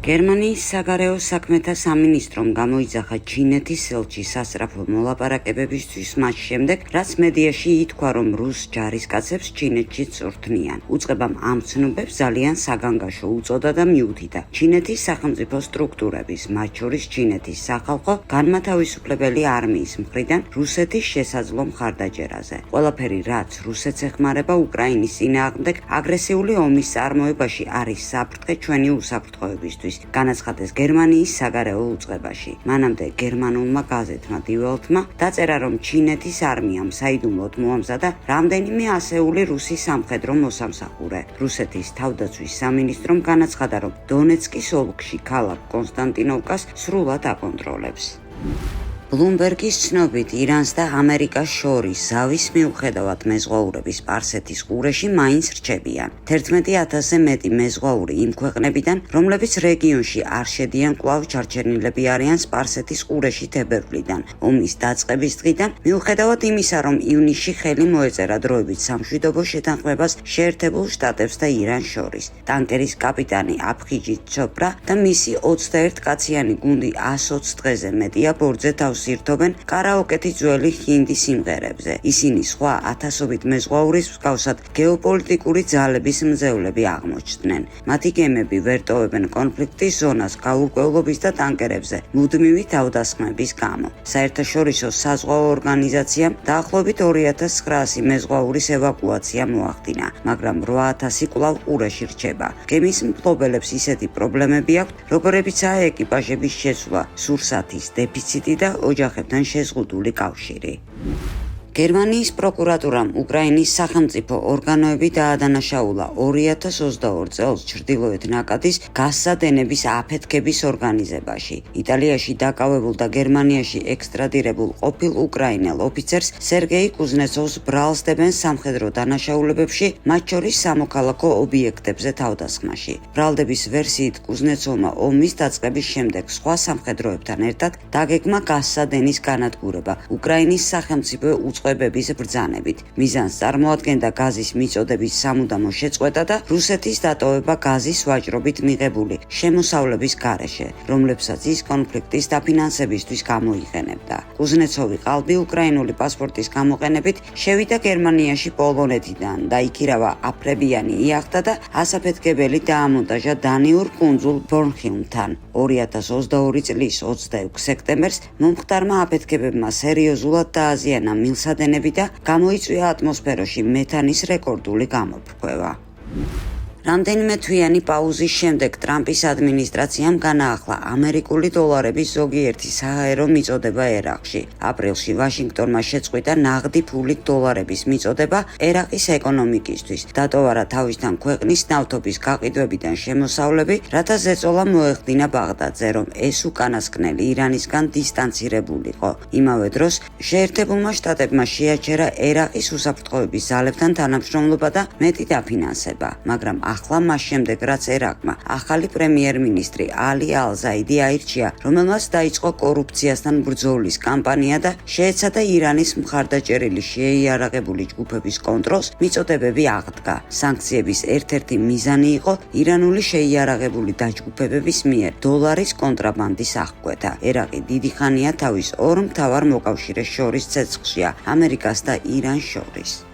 გერმანიის საგარეო საქმეთა სამინისტრომ გამოიძახა ჩინეთის ელჩი სასწრაფო მოლაპარაკებებისთვის მას შემდეგ, რაც მედიაში ითქვა, რომ რუს ჯარისკაცებს ჩინეთში წვრთნიან. უწყებამ ამ ცნობებს ძალიან საგანგაშო უწოდა და მიუთითა ჩინეთის სახელმწიფო სტრუქტურების, მათ შორის ჩინეთის სახალხო განმათავისუფლებელი არმიის მხრიდან რუსეთის შესაძლო მხარდაჭერაზე. ყველაფერი, რაც რუსეთს ეხმარება უკრაინის წინააღმდეგ აგრესიული ომის წარმოებაში, არის საფრთხე ჩვენი უსაფრთხოებისთვის. განაცხადეს გერმანიის საგარეო უწყებაში. მანამდე გერმანულმა გაზეთმა Die Welt-მა დაწერა, რომ ჩინეთის არმიამ საიდუმლოდ მოამზადა რამდენიმე ასეული რუსი სამხედრო მოსამსახურე. რუსეთის თავდაცვის სამინისტრომ განაცხადა, რომ დონეცკის ოლქში ქალაქ კონსტანტინოვკას სრულად აკონტროლებს. ბლუმბერგის ცნობით, ირანს და ამერიკას შორის ზავის მიუხედავად მეზღვაურები სპარსეთის ყურეში მაინც რჩებიან. 11,000-ზე მეტი მეზღვაური იმ ქვეყნებიდან, რომლებიც რეგიონში არ შედიან, კვლავ ჩარჩენილები არიან სპარსეთის ყურეში თებერვლიდან, ომის დაწყების დღიდან, მიუხედავად იმისა, რომ ივნისში ხელი მოეწერა დროებით სამშვიდობო შეთანხმებას შეერთებულ შტატებს და ირანს შორის. ტანკერის კაპიტანი აფხიჯი ჩოპრა და მისი 21 კაციანი გუნდი 120 დღეზე მეტია ბორცზე თავს ირთობენ კარაოკეთი ძველი ჰინდი სიმღერებზე. ისინი სხვა ათასობით მეზღვაურის მსგავსად გეოპოლიტიკური ძალების მძევლები აღმოჩნდნენ. მათი გემები ვერ ტოვებენ კონფლიქტის ზონას გაურკვევლობის და ტანკერებზე მუდმივი თავდასხმების გამო. საერთაშორისო საზღვაო ორგანიზაციამ დაახლოებით 2,900 მეზღვაურის ევაკუაცია მოახდინა, მაგრამ 8,000 კვლავ ყურეში რჩება. გემის მფლობელებს ისეთი პრობლემები აქვთ, როგორებიცაა ეკიპაჟების შეცვლა, სურსათის დეფიციტი და ოჯახებთან შეზღუდული კავშირი. გერმანიის პროკურატურამ უკრაინის სახელმწიფო ორგანოები დაადანაშაულა 2022 წელს ჩრდილოეთ ნაკადის გასადენების აფეთქების ორგანიზებაში. იტალიაში დაკავებულ და გერმანიაში ექსტრადირებულ ყოფილ უკრაინელ ოფიცერს სერგეი კუზნეცოვს ბრალს დებენ სამხედრო დანაშაულებებში, მათ შორის სამოქალაქო ობიექტებზე თავდასხმაში. ბრალდების ვერსიით კუზნეცოვმა ომის დაწყების შემდეგ სხვა სამხედროებთან ერთად დაგეგმა გასადენის განადგურება უკრაინის სახელმწიფო უწყებების ბრძანებით. მიზანს წარმოადგენდა გაზის მიწოდების სამუდამო შეწყვეტა და რუსეთის დატოვება გაზის ვაჭრობით მიღებული შემოსავლების გარეშე, რომლებსაც ის კონფლიქტის დაფინანსებისთვის გამოიყენებდა. კუზნეცოვი ყალბი უკრაინული პასპორტის გამოყენებით შევიდა გერმანიაში პოლონეთიდან და იქირავა აფრებიანი იახტა და ასაფეთქებელი დაამონტაჟა დანიურ კუნძულ ბორნჰიმთან. 2022 წლის 26 სექტემბერს მომხდარმა აფეთქებებმა სერიოზულად დააზიანა მილსადენები და გამოიწვია ატმოსფეროში მეთანის რეკორდული გამოფრქვევა. რამდენიმე თვიანი პაუზის შემდეგ ტრამპის ადმინისტრაციამ განაახლა ამერიკული დოლარების ზოგიერთი საჰაერო მიწოდება ერაყში. აპრილში ვაშინგტონმა შეწყვიტა ნაღდი ფულით დოლარების მიწოდება ერაყის ეკონომიკისთვის. დატოვარა თავისთან ქვეყნის ნავთობის გაყიდვებიდან შემოსავლები, რათა ზეწოლა მოეხდინა ბაღდადზე, რომ ეს უკანასკნელი ირანისგან დისტანცირებულიყო. იმავე დროს შეერთებულმა შტატებმა შეაჩერა ერაყის უსაფრთხოების ძალებთან თანამშრომლობა და მეტი დაფინანსება, მაგრამ ახლა მას შემდეგ, რაც ერაყმა ახალი პრემიერ-მინისტრი ალი ალ-ზაიდი აირჩია, რომელმაც დაიწყო კორუფციასთან ბრძოლის კამპანია და შეეცადა ირანის მხარდაჭერილი შეიარაღებული ჯგუფების კონტროლს, მიწოდებები აღდგა. სანქციების ერთ-ერთი მიზანი იყო ირანული შეიარაღებული დაჯგუფებების მიერ დოლარის კონტრაბანდის აღკვეთა. ერაყი დიდი ხანია თავის ორ მთავარ მოკავშირეს შორის ცეცხლშია, ამერიკას და ირანს შორის.